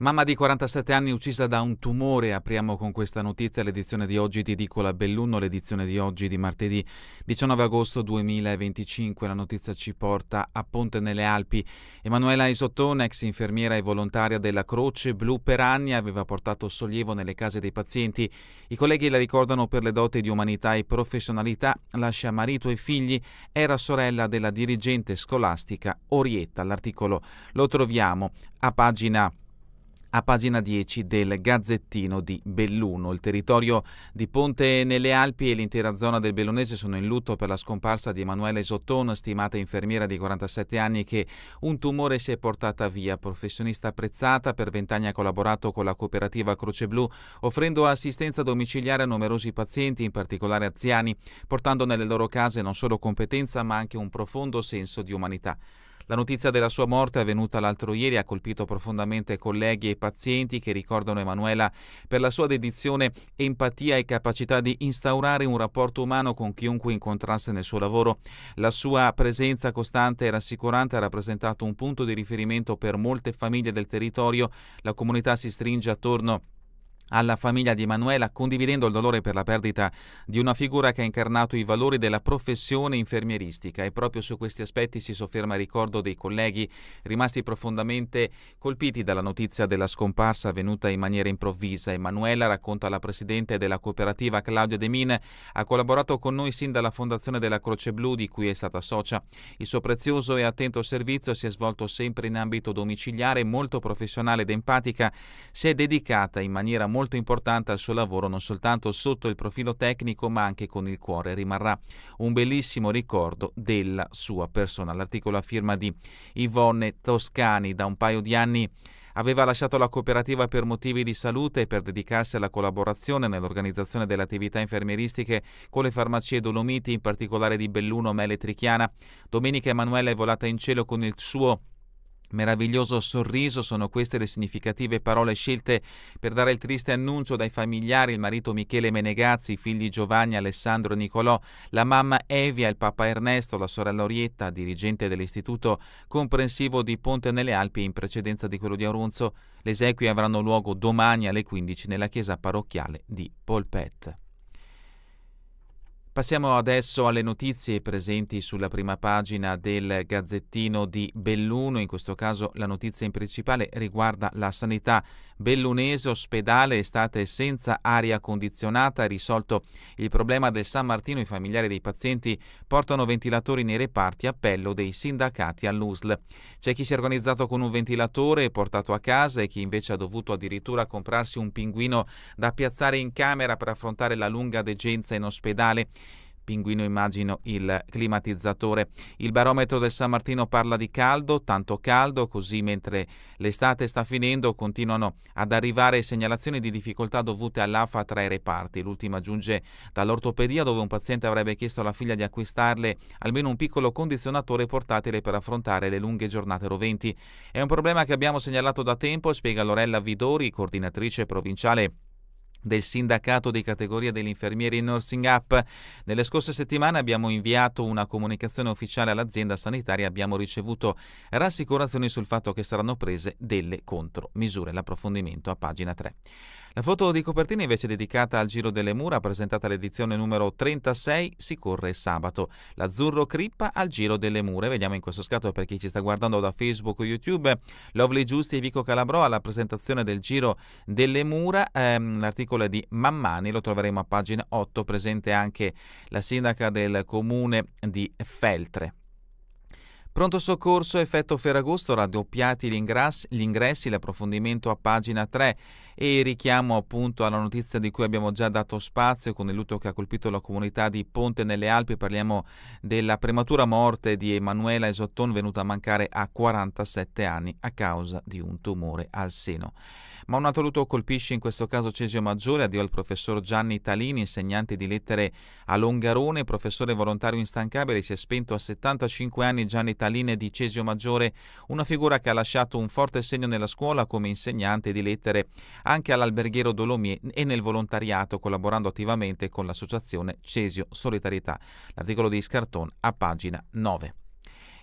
Mamma di 47 anni uccisa da un tumore. Apriamo con questa notizia l'edizione di oggi di Edicola Belluno, l'edizione di oggi di martedì 19 agosto 2025. La notizia ci porta a Ponte nelle Alpi. Emanuela Isottone, ex infermiera e volontaria della Croce Blu per anni, aveva portato sollievo nelle case dei pazienti. I colleghi la ricordano per le doti di umanità e professionalità. Lascia marito e figli. Era sorella della dirigente scolastica Orietta. L'articolo lo troviamo a pagina 10 del Gazzettino di Belluno. Il territorio di Ponte nelle Alpi e l'intera zona del Bellunese sono in lutto per la scomparsa di Emanuela Isottone, stimata infermiera di 47 anni che un tumore si è portata via. Professionista apprezzata, per 20 anni ha collaborato con la cooperativa Croce Blu, offrendo assistenza domiciliare a numerosi pazienti, in particolare anziani, portando nelle loro case non solo competenza ma anche un profondo senso di umanità. La notizia della sua morte, avvenuta l'altro ieri, ha colpito profondamente colleghi e pazienti che ricordano Emanuela per la sua dedizione, empatia e capacità di instaurare un rapporto umano con chiunque incontrasse nel suo lavoro. La sua presenza costante e rassicurante ha rappresentato un punto di riferimento per molte famiglie del territorio. La comunità si stringe attorno alla famiglia di Emanuela, condividendo il dolore per la perdita di una figura che ha incarnato i valori della professione infermieristica, e proprio su questi aspetti si sofferma il ricordo dei colleghi rimasti profondamente colpiti dalla notizia della scomparsa avvenuta in maniera improvvisa. Emanuela, racconta la presidente della cooperativa Claudia De Min, ha collaborato con noi sin dalla fondazione della Croce Blu, di cui è stata socia. Il suo prezioso e attento servizio si è svolto sempre in ambito domiciliare, molto professionale ed empatica. Si è dedicata in maniera molto importante al suo lavoro, non soltanto sotto il profilo tecnico ma anche con il cuore. Rimarrà un bellissimo ricordo della sua persona. L'articolo a firma di Ivonne Toscani. Da un paio di anni aveva lasciato la cooperativa per motivi di salute e per dedicarsi alla collaborazione nell'organizzazione delle attività infermieristiche con le farmacie Dolomiti, in particolare di Belluno, Mele e Trichiana. Domenica Emanuela è volata in cielo con il suo meraviglioso sorriso. Sono queste le significative parole scelte per dare il triste annuncio dai familiari: il marito Michele Menegazzi, i figli Giovanni, Alessandro e Nicolò, la mamma Evia, il papà Ernesto, la sorella Orietta, dirigente dell'istituto comprensivo di Ponte nelle Alpi in precedenza di quello di Aurunzo. Le esequie avranno luogo domani alle 15 nella chiesa parrocchiale di Polpet. Passiamo adesso alle notizie presenti sulla prima pagina del Gazzettino di Belluno. In questo caso la notizia in principale riguarda la sanità bellunese. Ospedale, estate senza aria condizionata. Risolto il problema del San Martino, i familiari dei pazienti portano ventilatori nei reparti, appello dei sindacati all'USL. C'è chi si è organizzato con un ventilatore e portato a casa, e chi invece ha dovuto addirittura comprarsi un pinguino da piazzare in camera per affrontare la lunga degenza in ospedale. Pinguino, immagino il climatizzatore. Il barometro del San Martino parla di caldo, tanto caldo, così mentre l'estate sta finendo continuano ad arrivare segnalazioni di difficoltà dovute all'afa tra i reparti. L'ultima giunge dall'ortopedia, dove un paziente avrebbe chiesto alla figlia di acquistarle almeno un piccolo condizionatore portatile per affrontare le lunghe giornate roventi. È un problema che abbiamo segnalato da tempo, spiega Lorella Vidori, coordinatrice provinciale del sindacato di categoria degli infermieri in Nursing Up. Nelle scorse settimane abbiamo inviato una comunicazione ufficiale all'azienda sanitaria e abbiamo ricevuto rassicurazioni sul fatto che saranno prese delle contromisure. L'approfondimento a pagina 3. La foto di copertina invece dedicata al Giro delle Mura, presentata all'edizione numero 36, si corre sabato. L'Azzurro Crippa al Giro delle Mura. Vediamo in questo scatto, per chi ci sta guardando da Facebook o YouTube, Lovely Giusti e Vico Calabrò alla presentazione del Giro delle Mura. L'articolo è di Mammani, lo troveremo a pagina 8, presente anche la sindaca del comune di Feltre. Pronto soccorso, effetto Ferragosto, raddoppiati gli ingressi, l'approfondimento a pagina 3 e il richiamo appunto alla notizia di cui abbiamo già dato spazio con il lutto che ha colpito la comunità di Ponte nelle Alpi. Parliamo della prematura morte di Emanuela Isottone, venuta a mancare a 47 anni a causa di un tumore al seno. Ma un altro lutto colpisce in questo caso Cesio Maggiore. Addio al professor Gianni Talini, insegnante di lettere a Longarone, professore volontario instancabile. Si è spento a 75 anni Gianni Talini di Cesio Maggiore, una figura che ha lasciato un forte segno nella scuola come insegnante di lettere, anche all'alberghiero Dolomie e nel volontariato, collaborando attivamente con l'associazione Cesio Solidarietà. L'articolo di Scarton a pagina 9.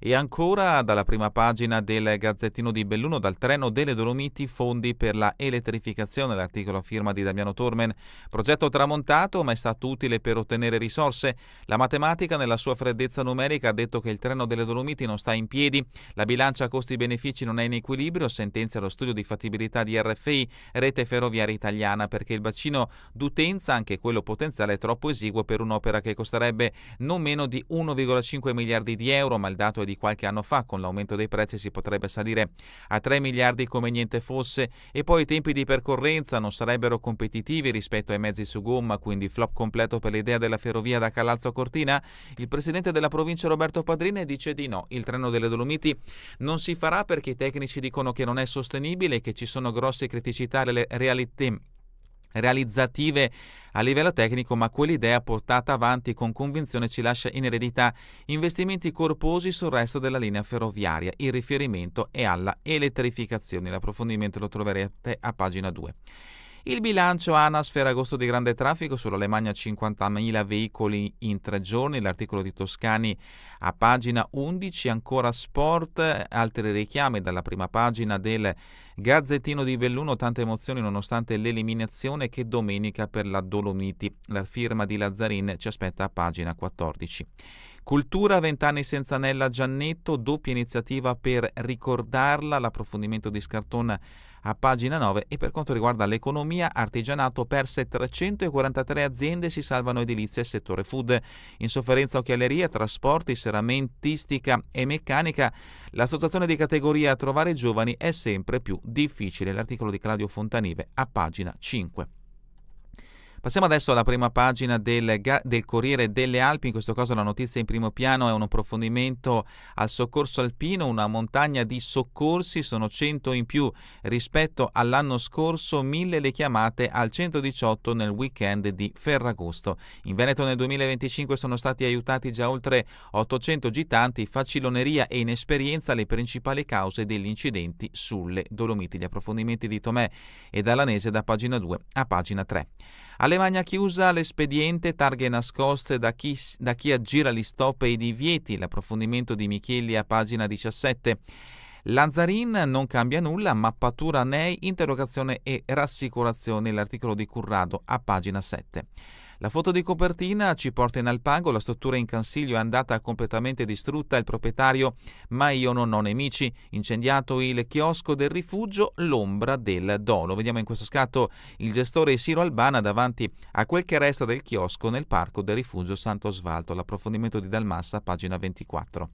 E ancora dalla prima pagina del Gazzettino di Belluno, dal treno delle Dolomiti, fondi per la elettrificazione, l'articolo a firma di Damiano Tormen. Progetto tramontato, ma è stato utile per ottenere risorse. La matematica nella sua freddezza numerica ha detto che il treno delle Dolomiti non sta in piedi, la bilancia costi-benefici non è in equilibrio, sentenzia lo studio di fattibilità di RFI, Rete Ferroviaria Italiana, perché il bacino d'utenza, anche quello potenziale, è troppo esiguo per un'opera che costerebbe non meno di 1,5 miliardi di euro, ma il dato è di qualche anno fa. Con l'aumento dei prezzi si potrebbe salire a 3 miliardi come niente fosse, e poi i tempi di percorrenza non sarebbero competitivi rispetto ai mezzi su gomma, quindi flop completo per l'idea della ferrovia da Calalzo a Cortina. Il presidente della provincia Roberto Padrine dice di no, il treno delle Dolomiti non si farà perché i tecnici dicono che non è sostenibile e che ci sono grosse criticità realizzative a livello tecnico, ma quell'idea portata avanti con convinzione ci lascia in eredità investimenti corposi sul resto della linea ferroviaria. Il riferimento è alla elettrificazione. L'approfondimento lo troverete a pagina 2. Il bilancio ANAS Ferragosto di grande traffico, sull'Alemagna 50.000 veicoli in 3 giorni, l'articolo di Toscani a pagina 11, ancora sport, altri richiami dalla prima pagina del Gazzettino di Belluno, tante emozioni nonostante l'eliminazione che domenica per la Dolomiti, la firma di Lazzarin ci aspetta a pagina 14. Cultura, 20 anni senza Nella Giannetto, doppia iniziativa per ricordarla, l'approfondimento di Scarton a pagina 9. E per quanto riguarda l'economia, artigianato perse 343 aziende, si salvano edilizia e settore food. In sofferenza occhialeria, trasporti, serramentistica e meccanica. L'associazione di categoria a trovare giovani è sempre più difficile. L'articolo di Claudio Fontanive a pagina 5. Passiamo adesso alla prima pagina del Corriere delle Alpi. In questo caso la notizia in primo piano è un approfondimento al soccorso alpino, una montagna di soccorsi, sono 100 in più rispetto all'anno scorso, 1000 le chiamate al 118 nel weekend di Ferragosto. In Veneto nel 2025 sono stati aiutati già oltre 800 gitanti, faciloneria e inesperienza le principali cause degli incidenti sulle Dolomiti. Gli approfondimenti di Tomè e Dalanese da pagina 2 a pagina 3. Alemagna chiusa, l'espediente, targhe nascoste da chi aggira gli stop e i divieti, l'approfondimento di Micheli a pagina 17. Lazzarin non cambia nulla, mappatura NEI, interrogazione e rassicurazione, l'articolo di Currado a pagina 7. La foto di copertina ci porta in Alpago, la struttura in Cansiglio è andata completamente distrutta, il proprietario ma io non ho nemici, incendiato il chiosco del rifugio, l'ombra del dolo. Vediamo in questo scatto il gestore Siro Albana davanti a quel che resta del chiosco nel parco del rifugio Sant'Osvaldo, l'approfondimento di Dalmassa, pagina 24.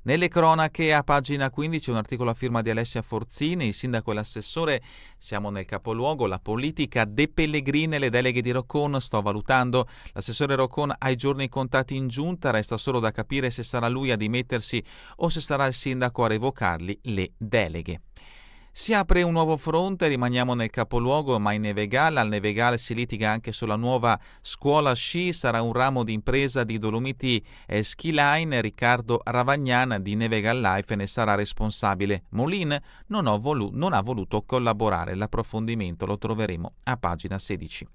Nelle cronache a pagina 15 un articolo a firma di Alessia Forzini, il sindaco e l'assessore, siamo nel capoluogo, la politica De Pellegrini e le deleghe di Roccon, sto valutando, l'assessore Roccon ha i giorni contati in giunta, resta solo da capire se sarà lui a dimettersi o se sarà il sindaco a revocargli le deleghe. Si apre un nuovo fronte, rimaniamo nel capoluogo, ma in Nevegal. Al Nevegal si litiga anche sulla nuova scuola sci, sarà un ramo di impresa di Dolomiti Ski Line. Riccardo Ravagnan di Nevegal Life ne sarà responsabile. Molin non ha voluto collaborare. L'approfondimento lo troveremo a pagina 16.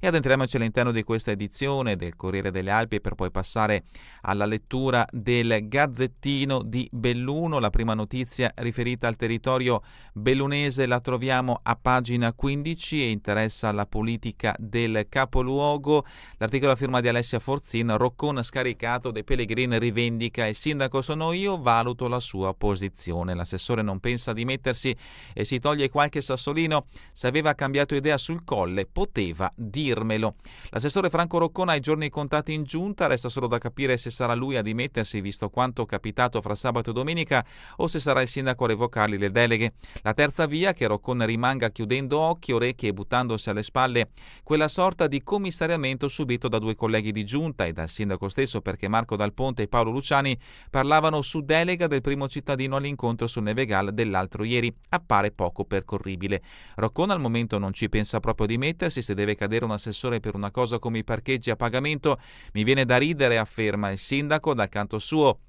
E addentriamoci all'interno di questa edizione del Corriere delle Alpi per poi passare alla lettura del Gazzettino di Belluno. La prima notizia riferita al territorio bellunese la troviamo a pagina 15 e interessa la politica del capoluogo. L'articolo a firma di Alessia Forzin, Roccon scaricato, De Pellegrini rivendica il sindaco sono io, valuto la sua posizione. L'assessore non pensa di mettersi e si toglie qualche sassolino, se aveva cambiato idea sul Colle poteva dirmelo. L'assessore Franco Roccon ha i giorni contati in giunta, resta solo da capire se sarà lui a dimettersi visto quanto capitato fra sabato e domenica o se sarà il sindaco a revocargli le deleghe. La terza via, che Roccon rimanga chiudendo occhi, orecchie e buttandosi alle spalle quella sorta di commissariamento subito da due colleghi di giunta e dal sindaco stesso, perché Marco Dal Ponte e Paolo Luciani parlavano su delega del primo cittadino all'incontro sul Nevegal dell'altro ieri, appare poco percorribile. Roccon al momento non ci pensa proprio di mettersi, se deve cadere un assessore per una cosa come i parcheggi a pagamento mi viene da ridere, afferma il sindaco. Dal canto suo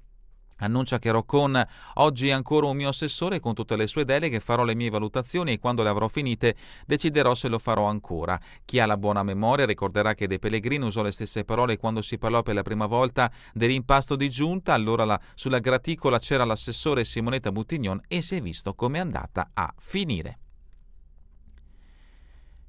Annuncia che Roccon oggi è ancora un mio assessore con tutte le sue deleghe, farò le mie valutazioni e quando le avrò finite deciderò se lo farò ancora. Chi ha la buona memoria ricorderà che De Pellegrini usò le stesse parole quando si parlò per la prima volta dell'impasto di giunta, allora sulla graticola c'era l'assessore Simonetta Buttignon e si è visto come è andata a finire.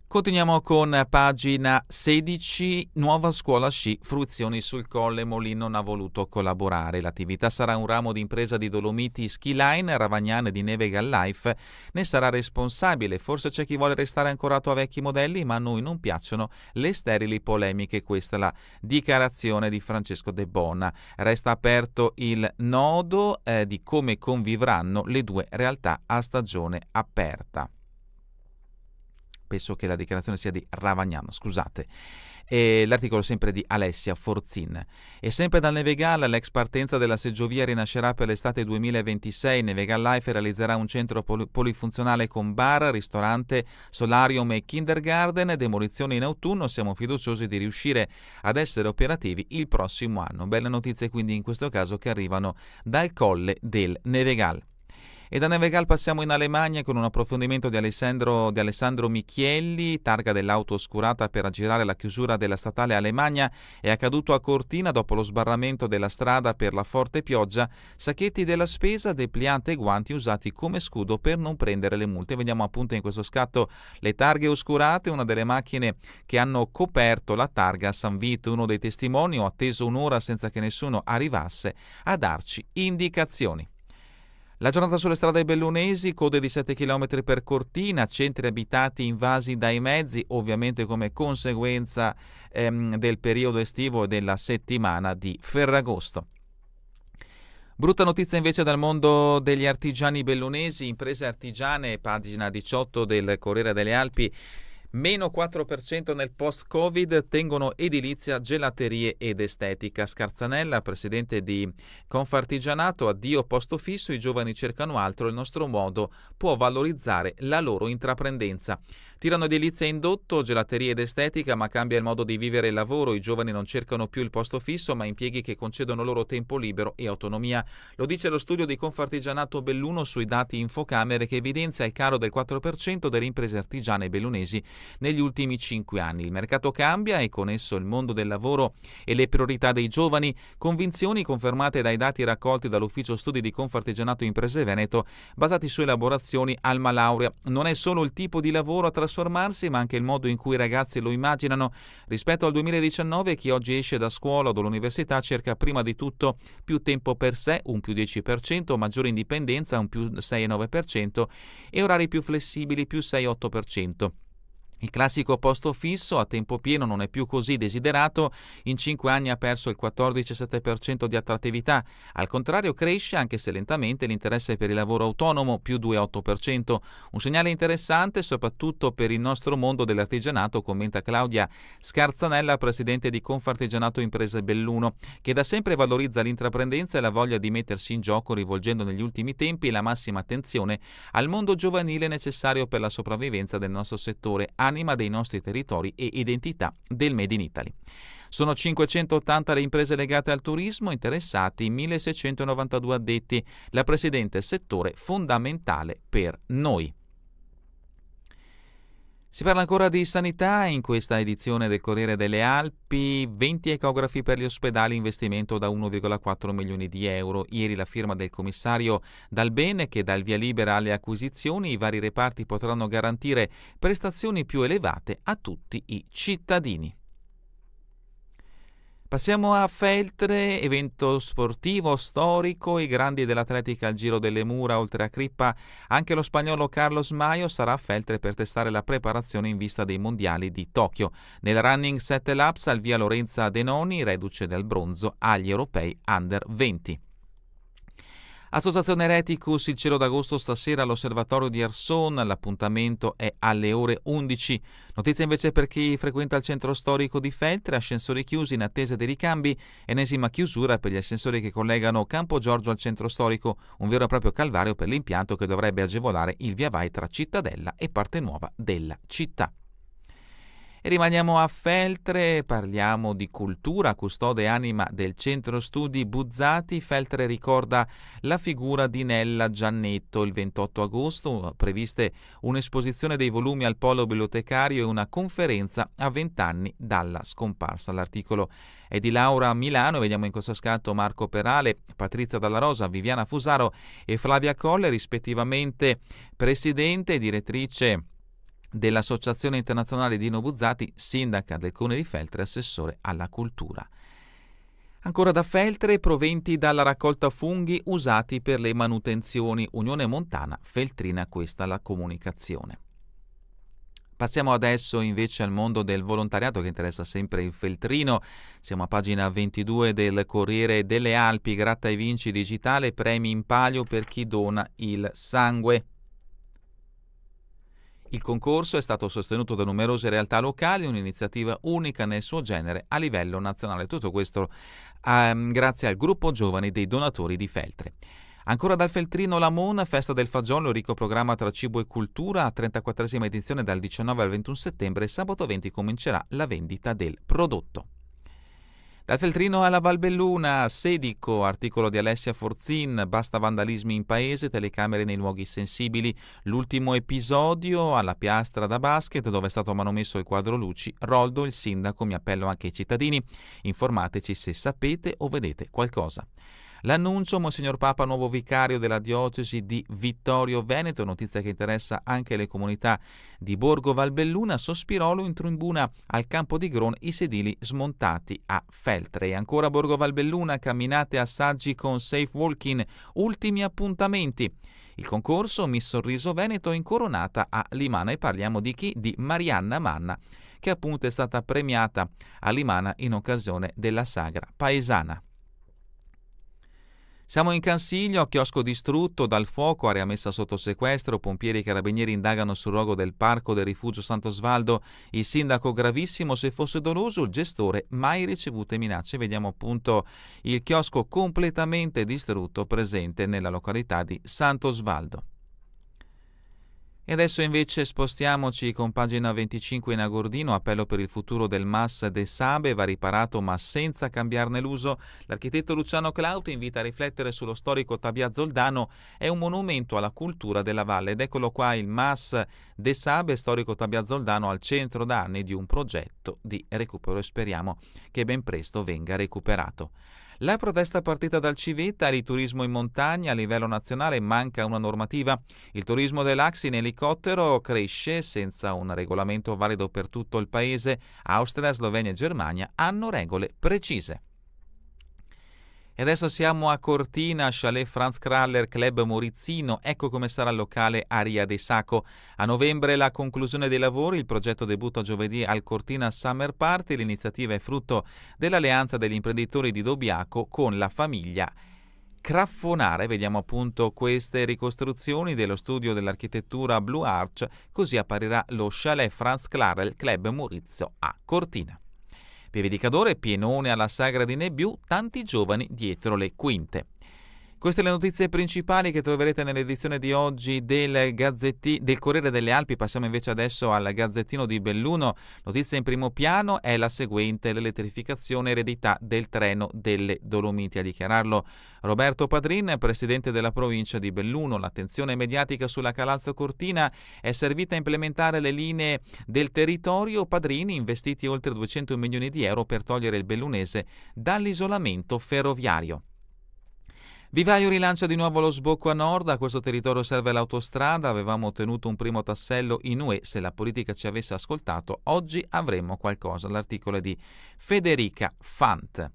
Continuiamo con pagina 16, nuova scuola sci, fruizioni sul Colle, Molin non ha voluto collaborare. L'attività sarà un ramo di impresa di Dolomiti Ski Line, Ravagnane di Nevegal Life ne sarà responsabile. Forse c'è chi vuole restare ancorato a vecchi modelli, ma a noi non piacciono le sterili polemiche. Questa è la dichiarazione di Francesco De Bona. Resta aperto il nodo di come convivranno le due realtà a stagione aperta. Penso che la dichiarazione sia di Ravagnano, scusate. E l'articolo sempre di Alessia Forzin. E sempre dal Nevegal, l'ex partenza della seggiovia rinascerà per l'estate 2026. Nevegal Life realizzerà un centro polifunzionale con bar, ristorante, solarium e kindergarten. Demolizione in autunno, siamo fiduciosi di riuscire ad essere operativi il prossimo anno. Belle notizie quindi in questo caso che arrivano dal Colle del Nevegal. E da Nevegal passiamo in Alemagna con un approfondimento di Alessandro Michielli. Targa dell'auto oscurata per aggirare la chiusura della statale Alemagna è accaduto a Cortina dopo lo sbarramento della strada per la forte pioggia. Sacchetti della spesa, depliante e guanti usati come scudo per non prendere le multe. Vediamo appunto in questo scatto le targhe oscurate, una delle macchine che hanno coperto la targa a San Vito. Uno dei testimoni: ho atteso un'ora senza che nessuno arrivasse a darci indicazioni. La giornata sulle strade bellunesi, code di 7 km per Cortina, centri abitati invasi dai mezzi, ovviamente come conseguenza del periodo estivo e della settimana di Ferragosto. Brutta notizia invece dal mondo degli artigiani bellunesi, imprese artigiane, pagina 18 del Corriere delle Alpi. Meno 4% nel post-Covid, tengono edilizia, gelaterie ed estetica. Scarzanella, presidente di Confartigianato, addio posto fisso, i giovani cercano altro, il nostro modo può valorizzare la loro intraprendenza. Tirano edilizia e indotto, gelaterie ed estetica, ma cambia il modo di vivere il lavoro. I giovani non cercano più il posto fisso, ma impieghi che concedono loro tempo libero e autonomia. Lo dice lo studio di Confartigianato Belluno sui dati Infocamere, che evidenzia il calo del 4% delle imprese artigiane bellunesi negli ultimi 5 anni. Il mercato cambia e con esso il mondo del lavoro e le priorità dei giovani, convinzioni confermate dai dati raccolti dall'ufficio studi di Confartigianato Imprese Veneto, basati su elaborazioni Alma Laurea. Non è solo il tipo di lavoro a trasformarsi, ma anche il modo in cui i ragazzi lo immaginano. Rispetto al 2019, chi oggi esce da scuola o dall'università cerca prima di tutto più tempo per sé, un più 10%, maggiore indipendenza, un più 6,9%, e orari più flessibili, più 6,8%. Il classico posto fisso a tempo pieno non è più così desiderato, in 5 anni ha perso il 14,7% di attrattività, al contrario cresce, anche se lentamente, l'interesse per il lavoro autonomo, più 2,8%, un segnale interessante soprattutto per il nostro mondo dell'artigianato, commenta Claudia Scarzanella, presidente di Confartigianato Imprese Belluno, che da sempre valorizza l'intraprendenza e la voglia di mettersi in gioco, rivolgendo negli ultimi tempi la massima attenzione al mondo giovanile necessario per la sopravvivenza del nostro settore, anima dei nostri territori e identità del Made in Italy. Sono 580 le imprese legate al turismo, interessati 1692 addetti. La Presidente settore fondamentale per noi. Si parla ancora di sanità in questa edizione del Corriere delle Alpi, 20 ecografi per gli ospedali, investimento da 1,4 milioni di euro. Ieri la firma del commissario Dalbene che dà il via libera alle acquisizioni, i vari reparti potranno garantire prestazioni più elevate a tutti i cittadini. Passiamo a Feltre, evento sportivo storico, i grandi dell'atletica al Giro delle Mura, oltre a Crippa anche lo spagnolo Carlos Maio sarà a Feltre per testare la preparazione in vista dei mondiali di Tokyo. Nel running 7 laps al via Lorenza Denoni, reduce del bronzo agli europei under 20. Associazione Reticus, il cielo d'agosto stasera all'osservatorio di Arson, l'appuntamento è alle ore 11. Notizia invece per chi frequenta il centro storico di Feltre, ascensori chiusi in attesa dei ricambi, ennesima chiusura per gli ascensori che collegano Campo Giorgio al centro storico, un vero e proprio calvario per l'impianto che dovrebbe agevolare il via vai tra Cittadella e parte nuova della città. E rimaniamo a Feltre, parliamo di cultura, custode anima del centro studi Buzzati. Feltre ricorda la figura di Nella Giannetto. Il 28 agosto previste un'esposizione dei volumi al Polo Bibliotecario e una conferenza a 20 anni dalla scomparsa. L'articolo è di Laura Milano, vediamo in questo scatto Marco Perale, Patrizia Dalla Rosa, Viviana Fusaro e Flavia Colle, rispettivamente presidente e direttrice dell'Associazione Internazionale Dino Buzzati, sindaca del Comune di Feltre, assessore alla cultura. Ancora da Feltre, proventi dalla raccolta funghi usati per le manutenzioni. Unione Montana Feltrina, questa la comunicazione. Passiamo adesso invece al mondo del volontariato che interessa sempre il feltrino. Siamo a pagina 22 del Corriere delle Alpi, Gratta e Vinci digitale, premi in palio per chi dona il sangue. Il concorso è stato sostenuto da numerose realtà locali, un'iniziativa unica nel suo genere a livello nazionale. Tutto questo grazie al gruppo giovani dei donatori di Feltre. Ancora dal Feltrino Lamon, festa del fagiolo, ricco programma tra cibo e cultura, 34esima edizione dal 19 al 21 settembre, sabato 20 comincerà la vendita del prodotto. Dal Feltrino alla Valbelluna, Sedico, articolo di Alessia Forzin, basta vandalismi in paese, telecamere nei luoghi sensibili, l'ultimo episodio alla piastra da basket dove è stato manomesso il quadro luci, Roldo, il sindaco, mi appello anche ai cittadini, informateci se sapete o vedete qualcosa. L'annuncio, Monsignor Papa, nuovo vicario della diocesi di Vittorio Veneto, notizia che interessa anche le comunità di Borgo Valbelluna, Sospirolo in tribuna al campo di Gron, i sedili smontati a Feltre. E ancora Borgo Valbelluna, camminate assaggi con Safe Walking, ultimi appuntamenti. Il concorso Miss Sorriso Veneto incoronata a Limana e parliamo di chi? Di Marianna Manna, che appunto è stata premiata a Limana in occasione della sagra paesana. Siamo in Cansiglio, chiosco distrutto dal fuoco, area messa sotto sequestro, pompieri e carabinieri indagano sul rogo del parco del rifugio Sant'Osvaldo, il sindaco gravissimo, se fosse doloso, il gestore mai ricevute minacce. Vediamo appunto il chiosco completamente distrutto presente nella località di Sant'Osvaldo. E adesso invece spostiamoci con pagina 25 in Agordino, appello per il futuro del Mas de Sabe, va riparato ma senza cambiarne l'uso. L'architetto Luciano Clauto invita a riflettere sullo storico Tabia Zoldano, è un monumento alla cultura della valle ed eccolo qua il Mas de Sabe, storico Tabia Zoldano, al centro da anni di un progetto di recupero e speriamo che ben presto venga recuperato. La protesta partita dal Civetta, il turismo in montagna a livello nazionale manca una normativa. Il turismo dell'Axi in elicottero cresce senza un regolamento valido per tutto il paese. Austria, Slovenia e Germania hanno regole precise. E adesso siamo a Cortina, Chalet Franz Kraller, Club Morizzino, ecco come sarà il locale Aria dei Sacco. A novembre la conclusione dei lavori, il progetto debutta giovedì al Cortina Summer Party, l'iniziativa è frutto dell'alleanza degli imprenditori di Dobbiaco con la famiglia Craffonare. Vediamo appunto queste ricostruzioni dello studio dell'architettura Blue Arch, così apparirà lo Chalet Franz Kraller Club Maurizio a Cortina. Pievedicadore, pienone alla sagra di Nebbiù, tanti giovani dietro le quinte. Queste le notizie principali che troverete nell'edizione di oggi del Corriere delle Alpi. Passiamo invece adesso al Gazzettino di Belluno. Notizia in primo piano è la seguente: l'elettrificazione eredità del treno delle Dolomiti. A dichiararlo Roberto Padrin, presidente della provincia di Belluno. L'attenzione mediatica sulla Calalzo Cortina è servita a implementare le linee del territorio. Padrini investiti oltre 200 milioni di euro per togliere il bellunese dall'isolamento ferroviario. Vivaio rilancia di nuovo lo sbocco a nord, a questo territorio serve l'autostrada, avevamo ottenuto un primo tassello in UE, se la politica ci avesse ascoltato oggi avremmo qualcosa. L'articolo è di Federica Fant.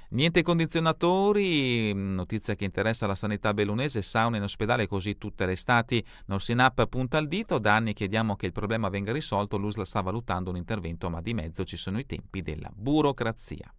Niente condizionatori, notizia che interessa la sanità bellunese, sauna in ospedale così tutte le estati. Norsinap punta al dito, da anni chiediamo che il problema venga risolto, l'USL sta valutando un intervento ma di mezzo ci sono i tempi della burocrazia.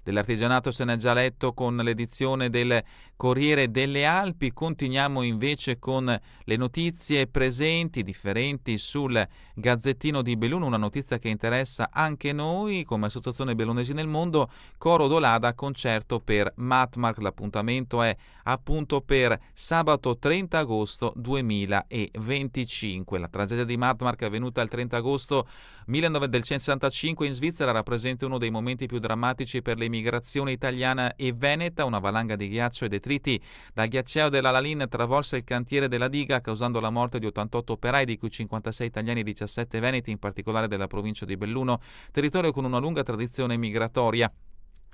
Dell'artigianato se n'è già letto con l'edizione del Corriere delle Alpi. Continuiamo invece con le notizie presenti, differenti sul Gazzettino di Belluno, una notizia che interessa anche noi come Associazione Bellunesi nel Mondo. Coro Dolada, concerto per Matmark. L'appuntamento è appunto per sabato 30 agosto 2025. La tragedia di Matmark è avvenuta il 30 agosto 1965 in Svizzera, rappresenta uno dei momenti più drammatici per l'emigrazione italiana e veneta. Una valanga di ghiaccio e detriti dal ghiacciaio dell'Alalin travolse il cantiere della diga, causando la morte di 88 operai, di cui 56 italiani e 17 veneti, in particolare della provincia di Belluno, territorio con una lunga tradizione migratoria.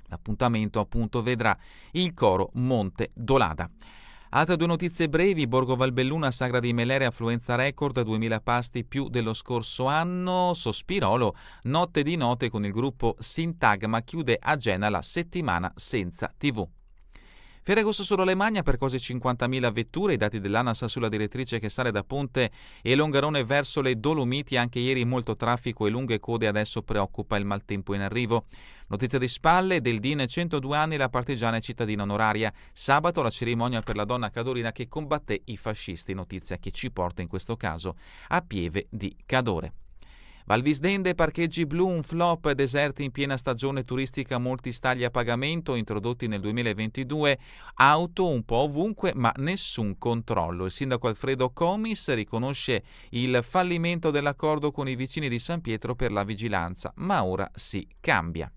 L'appuntamento appunto vedrà il coro Monte Dolada. Altre due notizie brevi: Borgo Valbelluna, Sagra di Melere, affluenza record, 2000 pasti più dello scorso anno. Sospirolo, notte di note con il gruppo Sintagma, chiude a Gela la settimana senza TV. Ferragosto sulla Lemagna per quasi 50.000 vetture, i dati dell'ANAS sulla direttrice che sale da Ponte e Longarone verso le Dolomiti. Anche ieri molto traffico e lunghe code, adesso preoccupa il maltempo in arrivo. Notizia di spalle: del DIN 102 anni, la partigiana e cittadina onoraria. Sabato la cerimonia per la donna cadorina che combatté i fascisti, notizia che ci porta in questo caso a Pieve di Cadore. Valvisdende, parcheggi blu, un flop, deserti in piena stagione turistica, molti stalli a pagamento introdotti nel 2022, auto un po' ovunque ma nessun controllo. Il sindaco Alfredo Comis riconosce il fallimento dell'accordo con i vicini di San Pietro per la vigilanza, ma ora si cambia.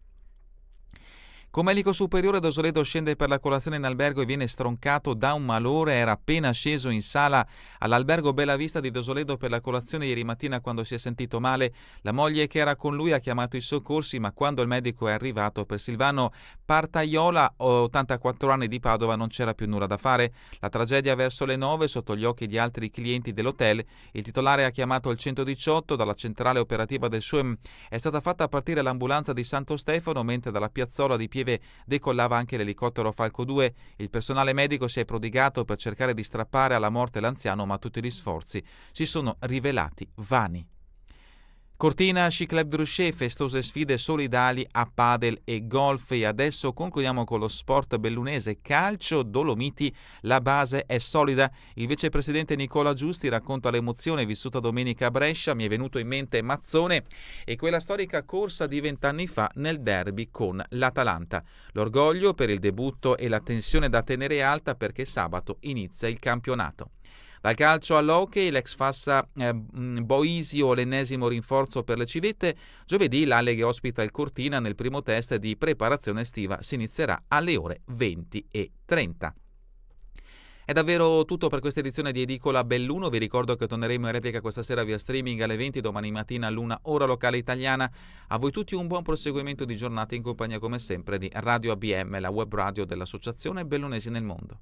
Comelico Superiore, Dosoledo scende per la colazione in albergo e viene stroncato da un malore. Era appena sceso in sala all'albergo Bella Vista di Dosoledo per la colazione ieri mattina quando si è sentito male. La moglie che era con lui ha chiamato i soccorsi, ma quando il medico è arrivato, per Silvano Partaiola, 84 anni, di Padova, non c'era più nulla da fare. La tragedia verso le 9 sotto gli occhi di altri clienti dell'hotel. Il titolare ha chiamato il 118, dalla centrale operativa del SUEM è stata fatta partire l'ambulanza di Santo Stefano, mentre dalla piazzola di Pieve decollava anche l'elicottero Falco 2. Il personale medico si è prodigato per cercare di strappare alla morte l'anziano, ma tutti gli sforzi si sono rivelati vani. Cortina Sci Club Druscé, festose sfide solidali a padel e golf. E adesso concludiamo con lo sport bellunese, calcio, Dolomiti, la base è solida. Il vicepresidente Nicola Giusti racconta l'emozione vissuta domenica a Brescia. Mi è venuto in mente Mazzone e quella storica corsa di 20 anni fa nel derby con l'Atalanta. L'orgoglio per il debutto e la tensione da tenere alta perché sabato inizia il campionato. Dal calcio all'hockey, l'ex Fassa Boisio, l'ennesimo rinforzo per le civette. Giovedì l'Alleghe ospita il Cortina nel primo test di preparazione estiva. Si inizierà alle ore 20:30. È davvero tutto per questa edizione di Edicola Belluno. Vi ricordo che torneremo in replica questa sera via streaming alle 20, domani mattina all'1 ora locale italiana. A voi tutti un buon proseguimento di giornata in compagnia come sempre di Radio ABM, la web radio dell'Associazione Bellunesi nel Mondo.